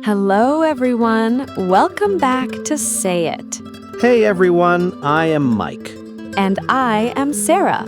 Hello, everyone. Welcome back to Say It. Hey everyone, I am Mike. And I am Sarah.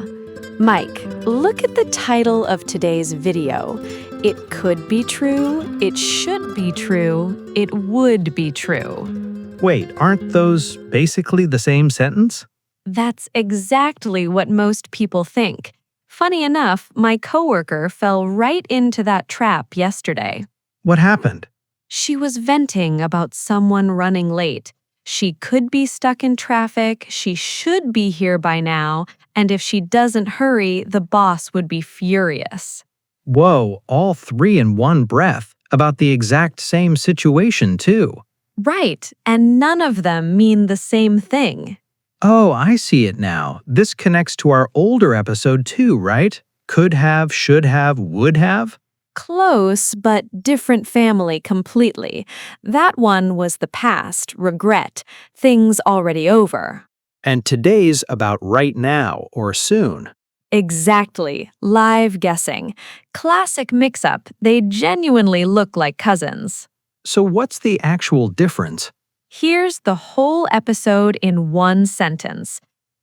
Mike, look at the title of today's video. It could be true, it should be true, it would be true. Wait, aren't those basically the same sentence? That's exactly what most people think. Funny enough, my coworker fell right into that trap yesterday. What happened? She was venting about someone running late. She could be stuck in traffic, she should be here by now, and if she doesn't hurry, the boss would be furious. Whoa, all three in one breath, about the exact same situation too. Right, and none of them mean the same thing. Oh, I see it now. This connects to our older episode too, right? Could have, should have, would have? Close, but different family completely. That one was the past, regret, things already over. And today's about right now or soon. Exactly, live guessing. Classic mix-up, they genuinely look like cousins. So what's the actual difference? Here's the whole episode in one sentence.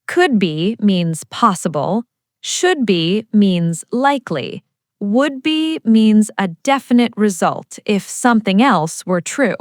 Could be means possible, should be means likely, would be means a definite result if something else were true.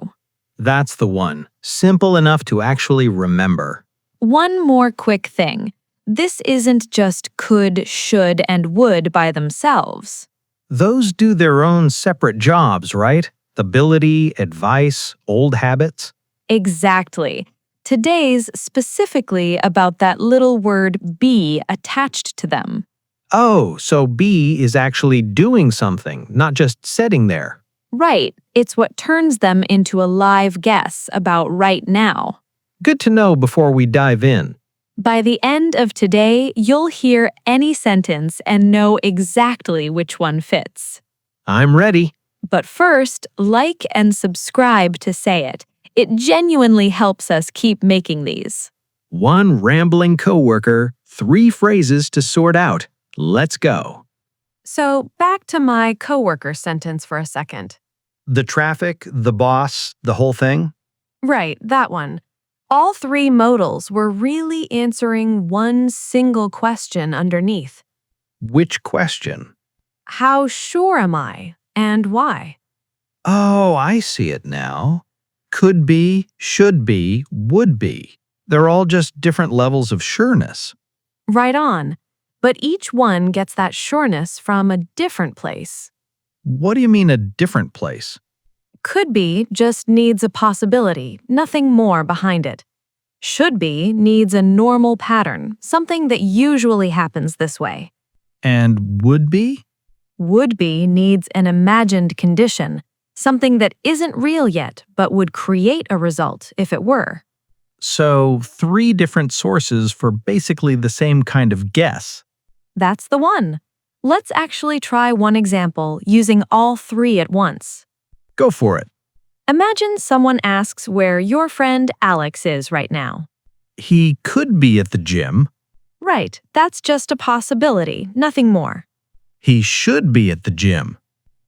That's the one. Simple enough to actually remember. One more quick thing. This isn't just could, should, and would by themselves. Those do their own separate jobs, right? Ability, advice, old habits. Exactly. Today's specifically about that little word be attached to them. Oh, so be is actually doing something, not just sitting there. Right. It's what turns them into a live guess about right now. Good to know before we dive in. By the end of today, you'll hear any sentence and know exactly which one fits. I'm ready. But first, like and subscribe to Say It. It genuinely helps us keep making these. One rambling coworker, 3 phrases to sort out. Let's go. So back to my coworker sentence for a second. The traffic, the boss, the whole thing? Right, that one. All 3 modals were really answering one single question underneath. Which question? How sure am I, and why? Oh, I see it now. Could be, should be, would be. They're all just different levels of sureness. Right on. But each one gets that sureness from a different place. What do you mean a different place? Could be just needs a possibility, nothing more behind it. Should be needs a normal pattern, something that usually happens this way. And would be? Would be needs an imagined condition, something that isn't real yet but would create a result if it were. So 3 different sources for basically the same kind of guess. That's the one. Let's actually try one example using all 3 at once. Go for it. Imagine someone asks where your friend Alex is right now. He could be at the gym. Right, that's just a possibility, nothing more. He should be at the gym.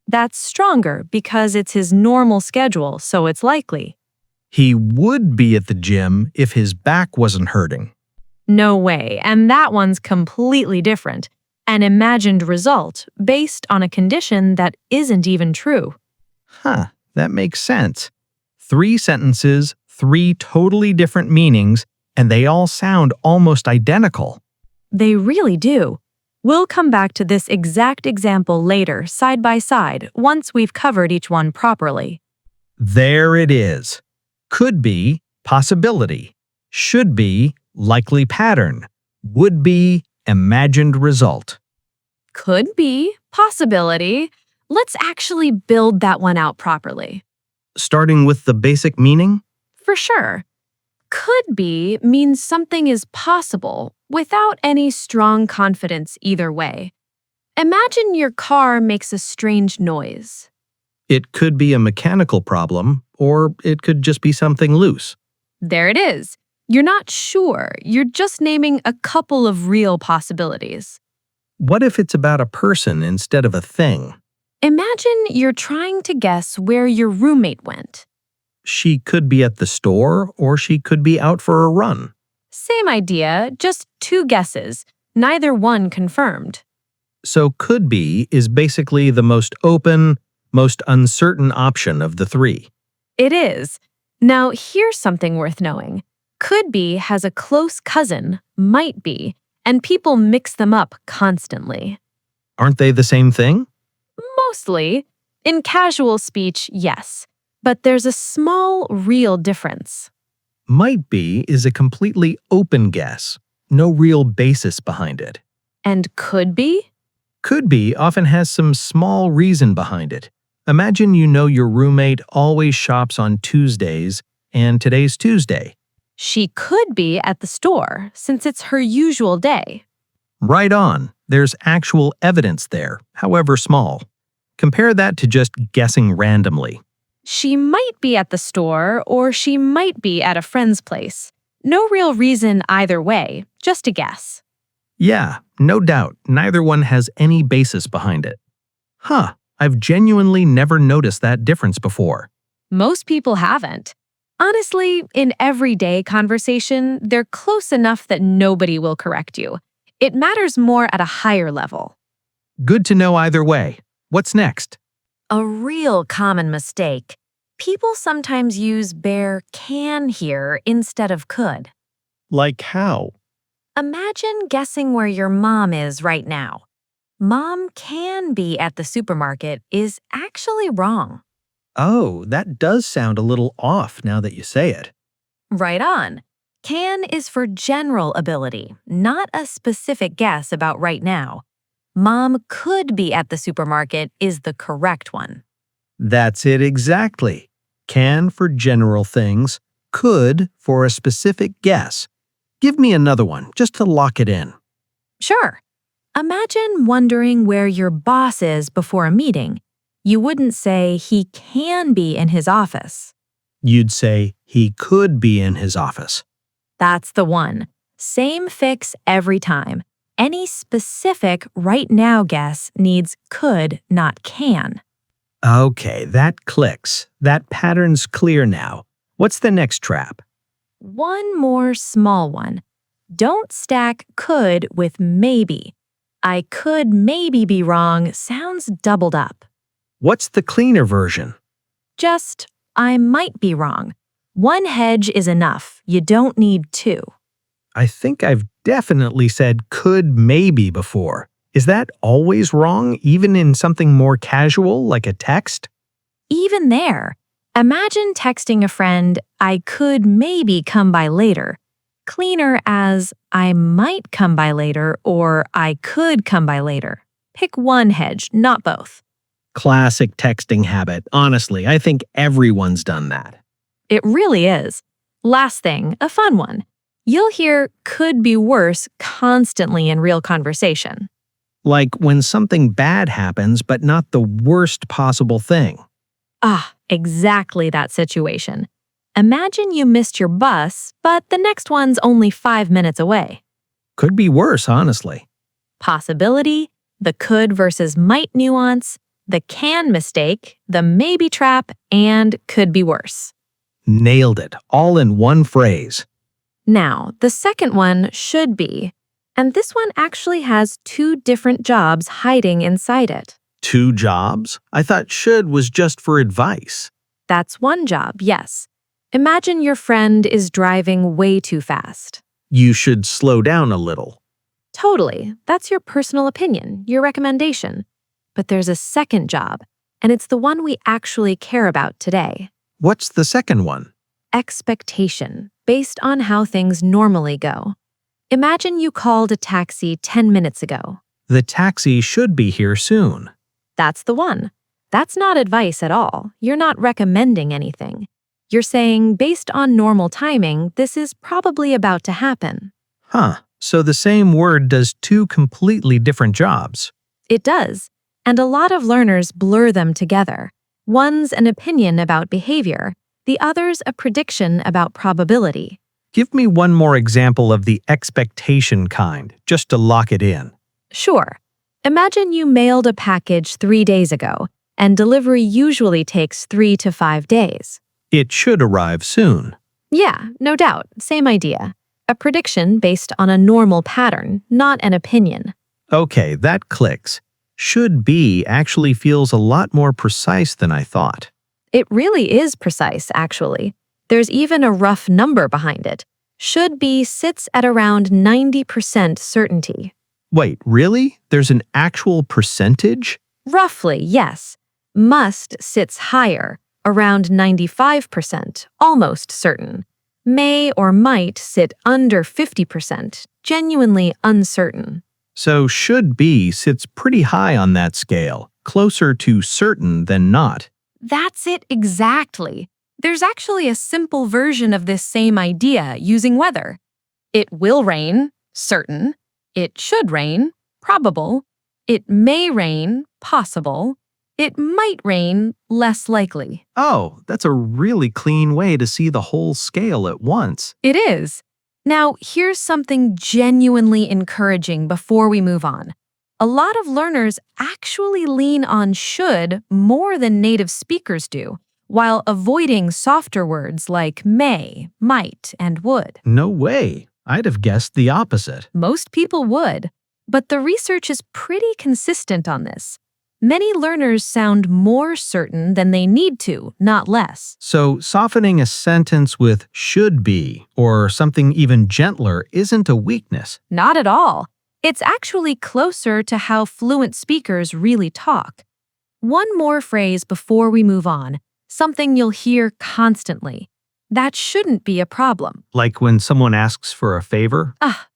That's stronger because it's his normal schedule, so it's likely. He would be at the gym if his back wasn't hurting. No way, and that one's completely different. An imagined result based on a condition that isn't even true. Huh, that makes sense. 3 sentences, 3 totally different meanings, and they all sound almost identical. They really do. We'll come back to this exact example later, side by side, once we've covered each one properly. There it is. Could be, possibility. Should be, likely pattern. Would be, imagined result. Could be, possibility. Let's actually build that one out properly. Starting with the basic meaning? For sure. Could be means something is possible without any strong confidence either way. Imagine your car makes a strange noise. It could be a mechanical problem, or it could just be something loose. There it is. You're not sure. You're just naming a couple of real possibilities. What if it's about a person instead of a thing? Imagine you're trying to guess where your roommate went. She could be at the store or she could be out for a run. Same idea, just two guesses, neither one confirmed. So could be is basically the most open, most uncertain option of the three. It is. Now, here's something worth knowing. Could be has a close cousin, might be, and people mix them up constantly. Aren't they the same thing? Mostly. In casual speech, yes. But there's a small, real difference. Might be is a completely open guess, no real basis behind it. And could be? Could be often has some small reason behind it. Imagine you know your roommate always shops on Tuesdays, and today's Tuesday. She could be at the store, since it's her usual day. Right on. There's actual evidence there, however small. Compare that to just guessing randomly. She might be at the store, or she might be at a friend's place. No real reason either way, just a guess. Yeah, no doubt, neither one has any basis behind it. Huh, I've genuinely never noticed that difference before. Most people haven't. Honestly, in everyday conversation, they're close enough that nobody will correct you. It matters more at a higher level. Good to know either way. What's next? A real common mistake. People sometimes use bare can here instead of could. Like how? Imagine guessing where your mom is right now. Mom can be at the supermarket is actually wrong. Oh, that does sound a little off now that you say it. Right on. Can is for general ability, not a specific guess about right now. Mom could be at the supermarket is the correct one. That's it exactly. Can for general things, could for a specific guess. Give me another one, just to lock it in. Sure. Imagine wondering where your boss is before a meeting. You wouldn't say he can be in his office. You'd say he could be in his office. That's the one. Same fix every time. Any specific right now guess needs could, not can. Okay, that clicks. That pattern's clear now. What's the next trap? One more small one. Don't stack could with maybe. I could maybe be wrong sounds doubled up. What's the cleaner version? Just, I might be wrong. One hedge is enough. You don't need two. I think I've definitely said could maybe before. Is that always wrong, even in something more casual like a text? Even there, imagine texting a friend, I could maybe come by later. Cleaner as, I might come by later or I could come by later. Pick one hedge, not both. Classic texting habit. Honestly, I think everyone's done that. It really is. Last thing, a fun one. You'll hear could be worse constantly in real conversation. Like when something bad happens, but not the worst possible thing. Ah, exactly that situation. Imagine you missed your bus, but the next one's only 5 minutes away. Could be worse, honestly. Possibility, the could versus might nuance, the can mistake, the maybe trap, and could be worse. Nailed it, all in one phrase. Now, the second one should be, and this one actually has two different jobs hiding inside it. 2 jobs? I thought should was just for advice. That's one job, yes. Imagine your friend is driving way too fast. You should slow down a little. Totally, that's your personal opinion, your recommendation. But there's a second job, and it's the one we actually care about today. What's the second one? Expectation, based on how things normally go. Imagine you called a taxi 10 minutes ago. The taxi should be here soon. That's the one. That's not advice at all. You're not recommending anything. You're saying, based on normal timing, this is probably about to happen. Huh, so the same word does 2 completely different jobs. It does, and a lot of learners blur them together. One's an opinion about behavior, the other's a prediction about probability. Give me one more example of the expectation kind, just to lock it in. Sure. Imagine you mailed a package 3 days ago, and delivery usually takes 3 to 5 days. It should arrive soon. Yeah, no doubt, same idea. A prediction based on a normal pattern, not an opinion. Okay, that clicks. Should be actually feels a lot more precise than I thought. It really is precise, actually. There's even a rough number behind it. Should be sits at around 90% certainty. Wait, really? There's an actual percentage? Roughly, yes. Must sits higher, around 95%, almost certain. May or might sit under 50%, genuinely uncertain. So should be sits pretty high on that scale, closer to certain than not. That's it exactly. There's actually a simple version of this same idea using weather. It will rain, certain. It should rain, probable. It may rain, possible. It might rain, less likely. Oh, that's a really clean way to see the whole scale at once. It is. Now, here's something genuinely encouraging before we move on. A lot of learners actually lean on should more than native speakers do, while avoiding softer words like may, might, and would. No way. I'd have guessed the opposite. Most people would, but the research is pretty consistent on this. Many learners sound more certain than they need to, not less. So softening a sentence with should be or something even gentler isn't a weakness. Not at all. It's actually closer to how fluent speakers really talk. One more phrase before we move on, something you'll hear constantly. That shouldn't be a problem. Like when someone asks for a favor?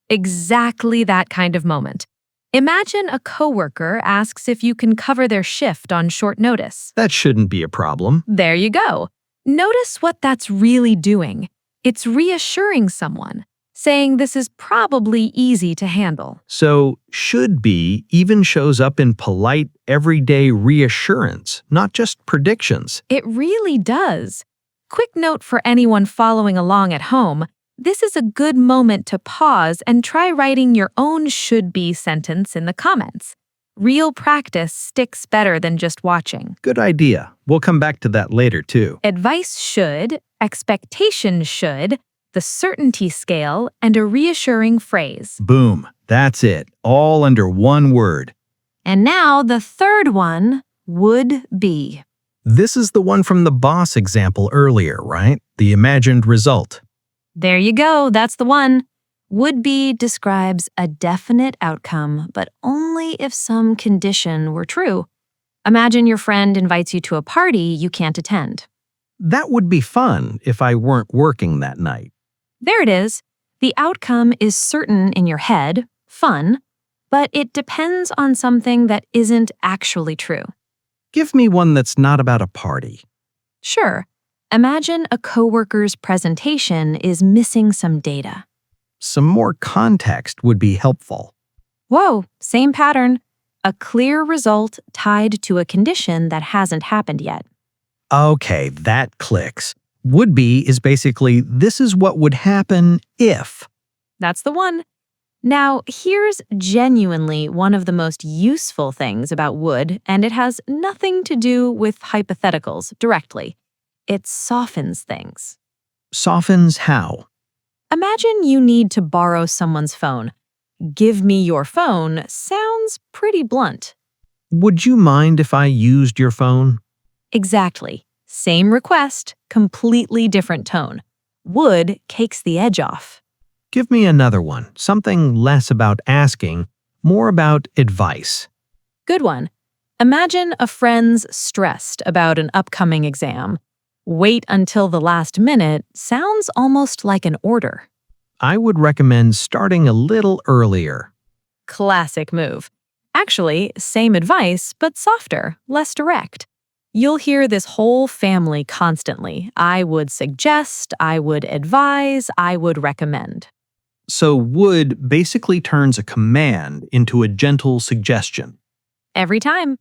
Exactly that kind of moment. Imagine a coworker asks if you can cover their shift on short notice. That shouldn't be a problem. There you go. Notice what that's really doing. It's reassuring someone, saying this is probably easy to handle. So should be even shows up in polite, everyday reassurance, not just predictions. It really does. Quick note for anyone following along at home. This is a good moment to pause and try writing your own should-be sentence in the comments. Real practice sticks better than just watching. Good idea. We'll come back to that later, too. Advice should, expectation should, the certainty scale, and a reassuring phrase. Boom. That's it. All under one word. And now the third one, would be. This is the one from the boss example earlier, right? The imagined result. There you go, that's the one. Would be describes a definite outcome, but only if some condition were true. Imagine your friend invites you to a party you can't attend. That would be fun if I weren't working that night. There it is. The outcome is certain in your head, fun, but it depends on something that isn't actually true. Give me one that's not about a party. Sure. Imagine a coworker's presentation is missing some data. Some more context would be helpful. Whoa, same pattern. A clear result tied to a condition that hasn't happened yet. Okay, that clicks. Would be is basically this is what would happen if. That's the one. Now, here's genuinely one of the most useful things about would, and it has nothing to do with hypotheticals directly. It softens things. Softens how? Imagine you need to borrow someone's phone. Give me your phone sounds pretty blunt. Would you mind if I used your phone? Exactly. Same request, completely different tone. Would takes the edge off. Give me another one, something less about asking, more about advice. Good one. Imagine a friend's stressed about an upcoming exam. Wait until the last minute sounds almost like an order. I would recommend starting a little earlier. Classic move. Actually, same advice, but softer, less direct. You'll hear this whole family constantly. I would suggest, I would advise, I would recommend. So would basically turns a command into a gentle suggestion. Every time.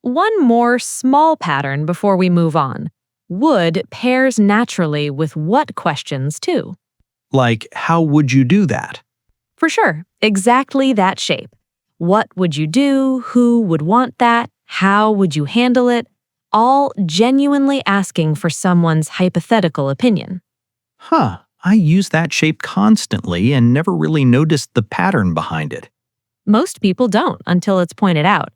One more small pattern before we move on. Would pairs naturally with what questions too. Like, how would you do that? For sure, exactly that shape. What would you do? Who would want that? How would you handle it? All genuinely asking for someone's hypothetical opinion. Huh, I use that shape constantly and never really noticed the pattern behind it. Most people don't until it's pointed out.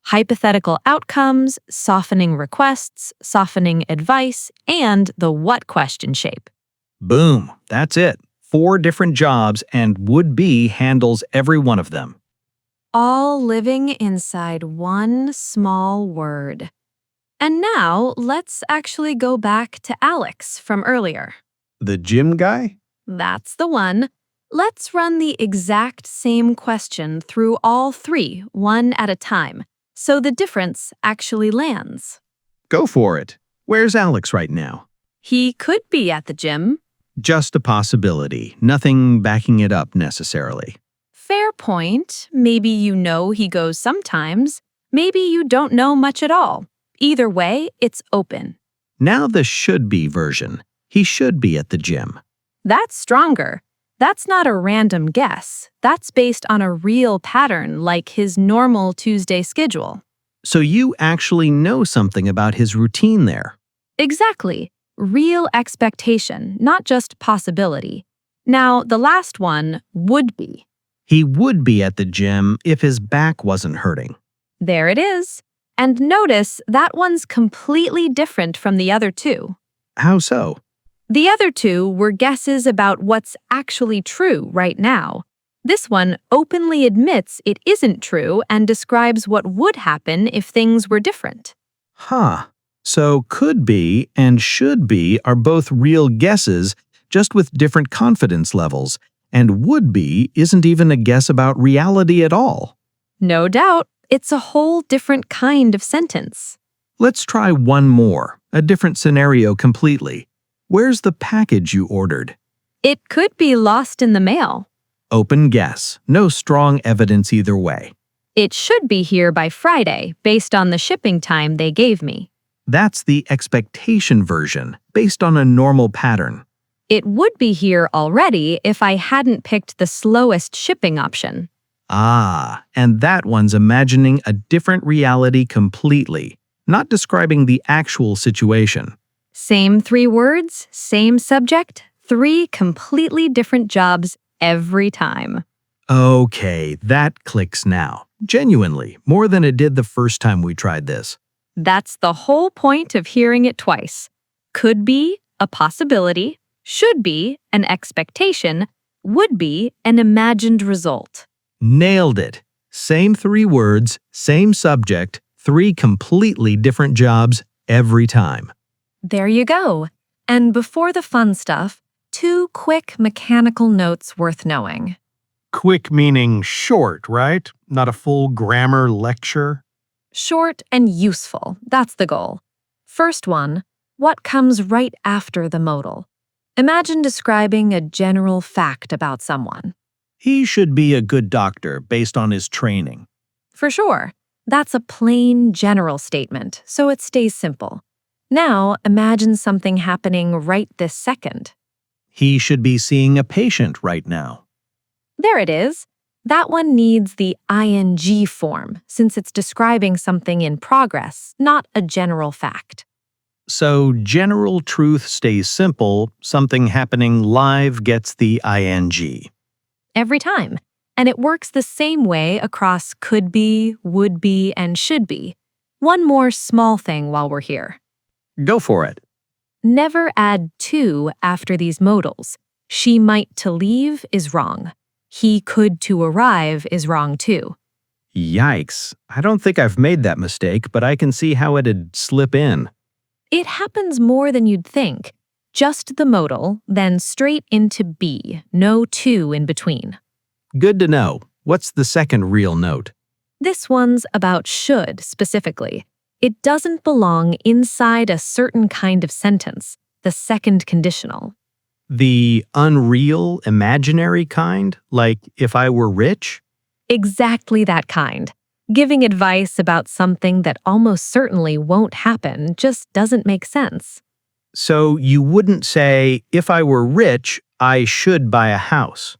Hypothetical outcomes, softening requests, softening advice, and the what question shape. Boom, that's it. 4 different jobs and would-be handles every one of them. All living inside one small word. And now let's actually go back to Alex from earlier. The gym guy? That's the one. Let's run the exact same question through all 3, one at a time, so the difference actually lands. Go for it. Where's Alex right now? He could be at the gym. Just a possibility, nothing backing it up necessarily. Fair point. Maybe you know he goes sometimes. Maybe you don't know much at all. Either way, it's open. Now the should-be version. He should be at the gym. That's stronger. That's not a random guess. That's based on a real pattern like his normal Tuesday schedule. So you actually know something about his routine there. Exactly. Real expectation, not just possibility. Now, the last one would be. He would be at the gym if his back wasn't hurting. There it is. And notice that one's completely different from the other 2. How so? The other 2 were guesses about what's actually true right now. This one openly admits it isn't true and describes what would happen if things were different. Huh. So could be and should be are both real guesses, just with different confidence levels, and would be isn't even a guess about reality at all. No doubt, it's a whole different kind of sentence. Let's try one more, a different scenario completely. Where's the package you ordered? It could be lost in the mail. Open guess. No strong evidence either way. It should be here by Friday, based on the shipping time they gave me. That's the expectation version, based on a normal pattern. It would be here already if I hadn't picked the slowest shipping option. Ah, and that one's imagining a different reality completely, not describing the actual situation. Same 3 words, same subject, 3 completely different jobs every time. Okay, that clicks now. Genuinely, more than it did the first time we tried this. That's the whole point of hearing it twice. Could be a possibility, should be an expectation, would be an imagined result. Nailed it. Same 3 words, same subject, 3 completely different jobs every time. There you go. And before the fun stuff, 2 quick mechanical notes worth knowing. Quick meaning short, right? Not a full grammar lecture. Short and useful, that's the goal. First one, what comes right after the modal? Imagine describing a general fact about someone. He should be a good doctor based on his training. For sure, that's a plain general statement, so it stays simple. Now, imagine something happening right this second. He should be seeing a patient right now. There it is. That one needs the ing form, since it's describing something in progress, not a general fact. So general truth stays simple, something happening live gets the ing. Every time. And it works the same way across could be, would be, and should be. One more small thing while we're here. Go for it. Never add to after these modals. She might to leave is wrong. He could to arrive is wrong too. Yikes. I don't think I've made that mistake, but I can see how it'd slip in. It happens more than you'd think. Just the modal, then straight into be, no to in between. Good to know. What's the second real note? This one's about should specifically. It doesn't belong inside a certain kind of sentence, the second conditional. The unreal, imaginary kind? Like if I were rich? Exactly that kind. Giving advice about something that almost certainly won't happen just doesn't make sense. So you wouldn't say, if I were rich, I should buy a house.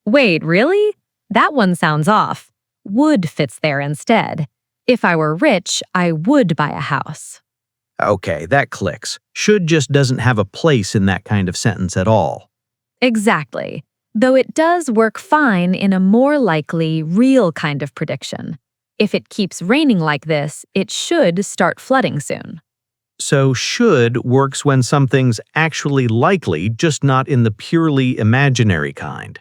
Wait, really? That one sounds off. would fits there instead. If I were rich, I would buy a house. Okay, that clicks. Should just doesn't have a place in that kind of sentence at all. Exactly. Though it does work fine in a more likely, real kind of prediction. If it keeps raining like this, it should start flooding soon. So should works when something's actually likely, just not in the purely imaginary kind.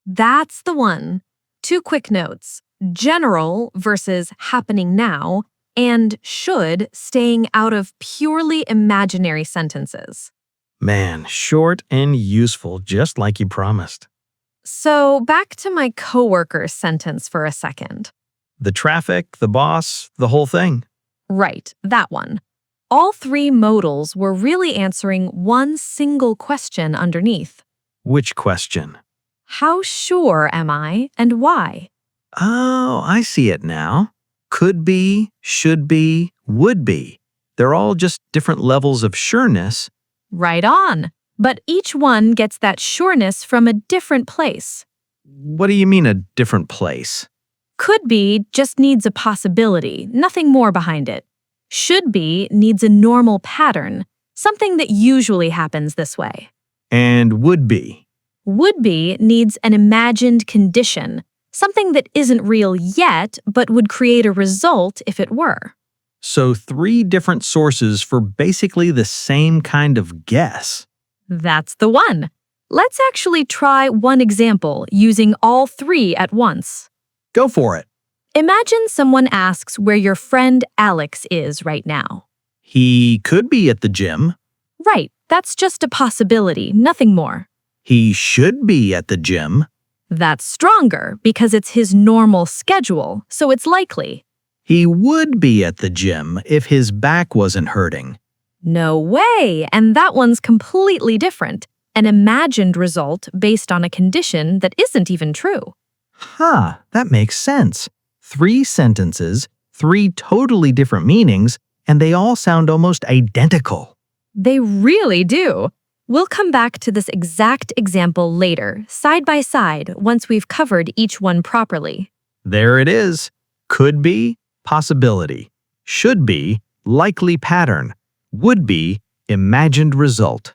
That's the one. Two quick notes: general versus happening now, and should staying out of purely imaginary sentences. Man, short and useful, just like you promised. So, back to my coworker sentence for a second. The traffic, the boss, the whole thing. Right, that one. All three modals were really answering one single question underneath. Which question? How sure am I, and why? Oh, I see it now. Could be, should be, would be. They're all just different levels of sureness. Right on. But each one gets that sureness from a different place. What do you mean a different place? Could be just needs a possibility, nothing more behind it. Should be needs a normal pattern, something that usually happens this way. And would be. Would be needs an imagined condition, something that isn't real yet but would create a result if it were. So three different sources for basically the same kind of guess. That's the one. Let's actually try one example using all three at once. Go for it. Imagine someone asks where your friend Alex is right now. He could be at the gym. Right, that's just a possibility, nothing more. He should be at the gym. That's stronger because it's his normal schedule, so it's likely. He would be at the gym if his back wasn't hurting. No way, and that one's completely different. An imagined result based on a condition that isn't even true. Huh, that makes sense. Three sentences, three totally different meanings, and they all sound almost identical. They really do. We'll come back to this exact example later, side by side, once we've covered each one properly. There it is. Could be, possibility. Should be, likely pattern. Would be, imagined result.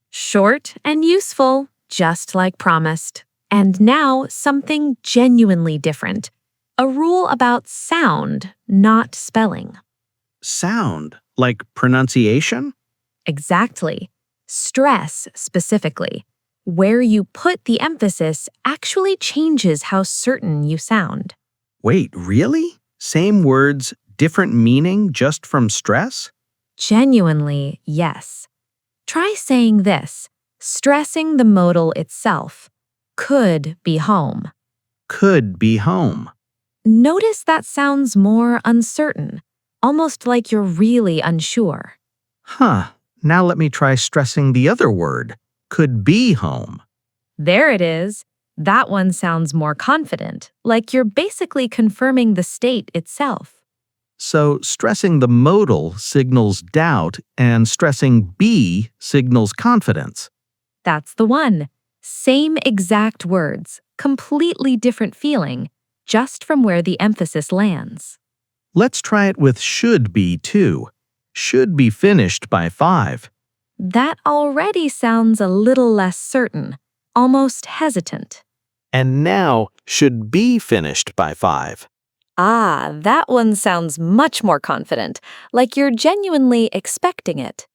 Short and useful, just like promised. And now something genuinely different. A rule about sound, not spelling. Sound, like pronunciation? Exactly. Stress, specifically. Where you put the emphasis actually changes how certain you sound. Wait, really? Same words, different meaning just from stress? Genuinely, yes. Try saying this, stressing the modal itself. Could be home. Could be home. Notice that sounds more uncertain, almost like you're really unsure. Huh. Now let me try stressing the other word. Could be home. There it is. That one sounds more confident, like you're basically confirming the state itself. So stressing the modal signals doubt and stressing be signals confidence. That's the one. Same exact words, completely different feeling, just from where the emphasis lands. Let's try it with should be too. Should be finished by 5. That already sounds a little less certain, almost hesitant. And now should be finished by 5. Ah, that one sounds much more confident, like you're genuinely expecting it.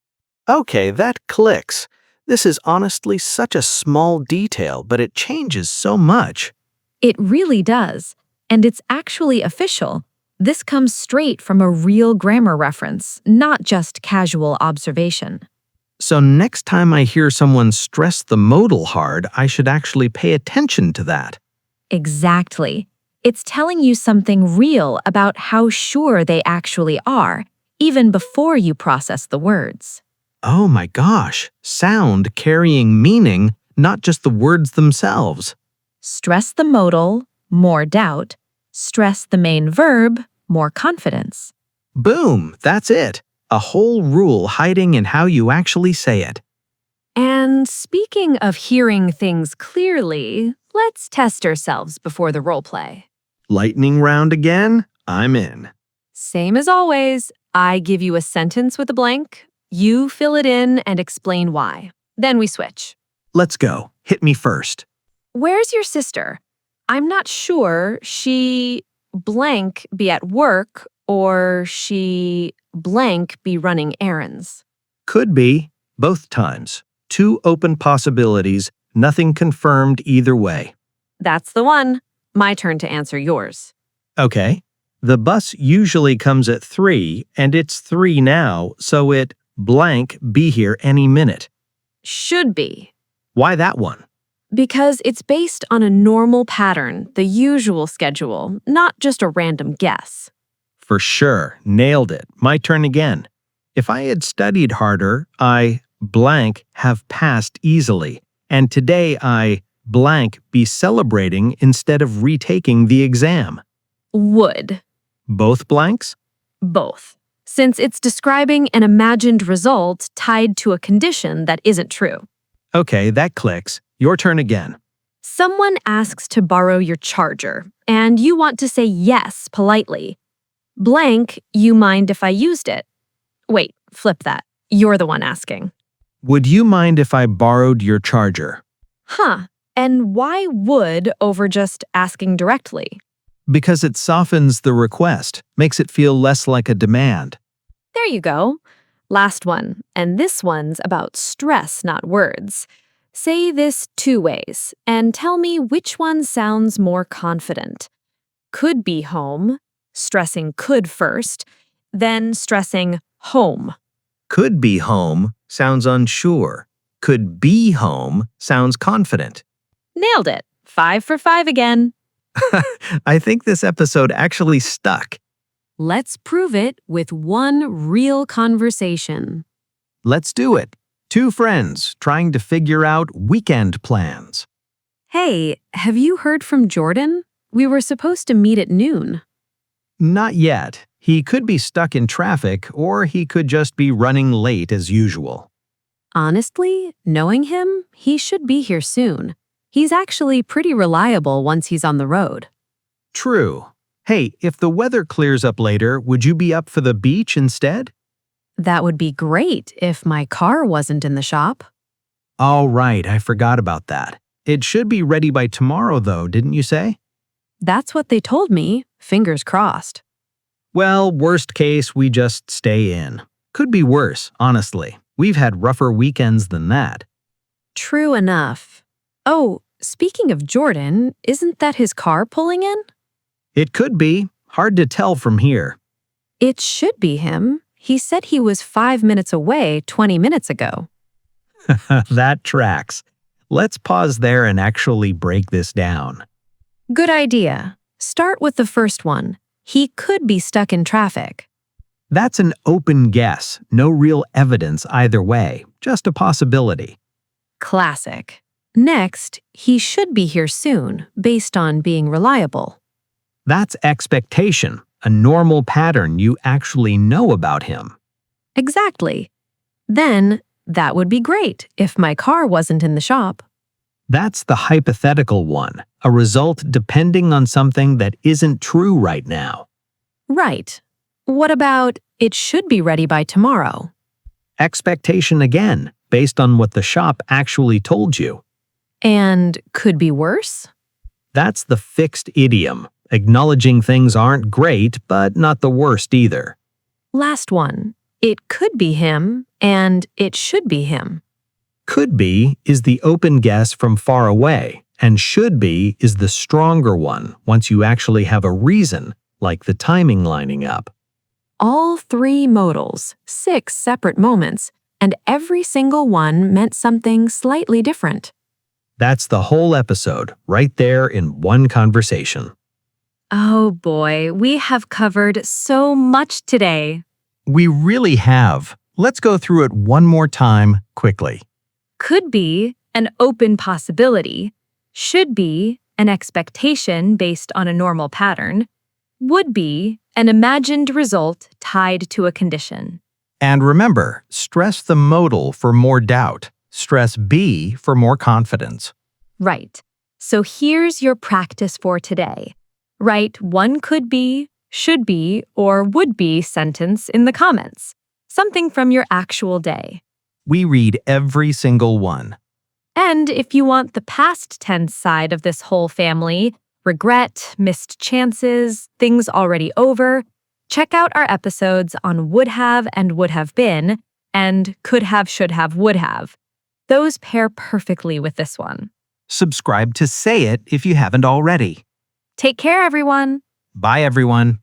Okay, that clicks. This is honestly such a small detail, but it changes so much. It really does. And it's actually official. This comes straight from a real grammar reference, not just casual observation. So next time I hear someone stress the modal hard, I should actually pay attention to that. Exactly. It's telling you something real about how sure they actually are, even before you process the words. Oh my gosh, sound carrying meaning, not just the words themselves. Stress the modal, more doubt. Stress the main verb, more confidence. Boom, that's it. A whole rule hiding in how you actually say it. And speaking of hearing things clearly, let's test ourselves before the role play. Lightning round again? I'm in. Same as always. I give you a sentence with a blank. You fill it in and explain why. Then we switch. Let's go. Hit me first. Where's your sister? I'm not sure. She blank be at work or she blank be running errands. Could be. Both times. Two open possibilities, nothing confirmed either way. That's the one. My turn to answer yours. Okay. The bus usually comes at 3, and it's 3 now, so it blank be here any minute. Should be. Why that one? Because it's based on a normal pattern, the usual schedule, not just a random guess. For sure. Nailed it. My turn again. If I had studied harder, I blank have passed easily, and today I blank be celebrating instead of retaking the exam. Would. Both blanks? Both. Since it's describing an imagined result tied to a condition that isn't true. Okay, that clicks. Your turn again. Someone asks to borrow your charger, and you want to say yes politely. Blank, you mind if I used it? Wait, flip that. You're the one asking. Would you mind if I borrowed your charger? Huh. And why would over just asking directly? Because it softens the request, makes it feel less like a demand. There you go. Last one, and this one's about stress, not words. Say this 2 ways, and tell me which one sounds more confident. Could be home, stressing could first, then stressing home. Could be home sounds unsure. Could be home sounds confident. Nailed it. 5 for 5 again. I think this episode actually stuck. Let's prove it with one real conversation. Let's do it. 2 friends trying to figure out weekend plans. Hey, have you heard from Jordan? We were supposed to meet at noon. Not yet. He could be stuck in traffic, or he could just be running late as usual. Honestly, knowing him, he should be here soon. He's actually pretty reliable once he's on the road. True. Hey, if the weather clears up later, would you be up for the beach instead? That would be great if my car wasn't in the shop. All right, I forgot about that. It should be ready by tomorrow, though, didn't you say? That's what they told me, fingers crossed. Well, worst case, we just stay in. Could be worse, honestly. We've had rougher weekends than that. True enough. Oh, speaking of Jordan, isn't that his car pulling in? It could be. Hard to tell from here. It should be him. He said he was 5 minutes away 20 minutes ago. That tracks. Let's pause there and actually break this down. Good idea. Start with the first one. He could be stuck in traffic. That's an open guess. No real evidence either way. Just a possibility. Classic. Next, he should be here soon, based on being reliable. That's expectation, a normal pattern you actually know about him. Exactly. Then, that would be great if my car wasn't in the shop. That's the hypothetical one, a result depending on something that isn't true right now. Right. What about, it should be ready by tomorrow? Expectation again, based on what the shop actually told you. And could be worse? That's the fixed idiom, acknowledging things aren't great, but not the worst either. Last one. It could be him, and it should be him. Could be is the open guess from far away, and should be is the stronger one once you actually have a reason, like the timing lining up. All 3 modals, 6 separate moments, and every single one meant something slightly different. That's the whole episode, right there in one conversation. Oh boy, we have covered so much today. We really have. Let's go through it one more time, quickly. Could be an open possibility, should be an expectation based on a normal pattern, would be an imagined result tied to a condition. And remember, stress the modal for more doubt. Stress be for more confidence. Right. So here's your practice for today. Write one could be, should be, or would be sentence in the comments. Something from your actual day. We read every single one. And if you want the past tense side of this whole family, regret, missed chances, things already over, check out our episodes on would have and would have been, and could have, should have, would have. Those pair perfectly with this one. Subscribe to Say It if you haven't already. Take care, everyone. Bye, everyone.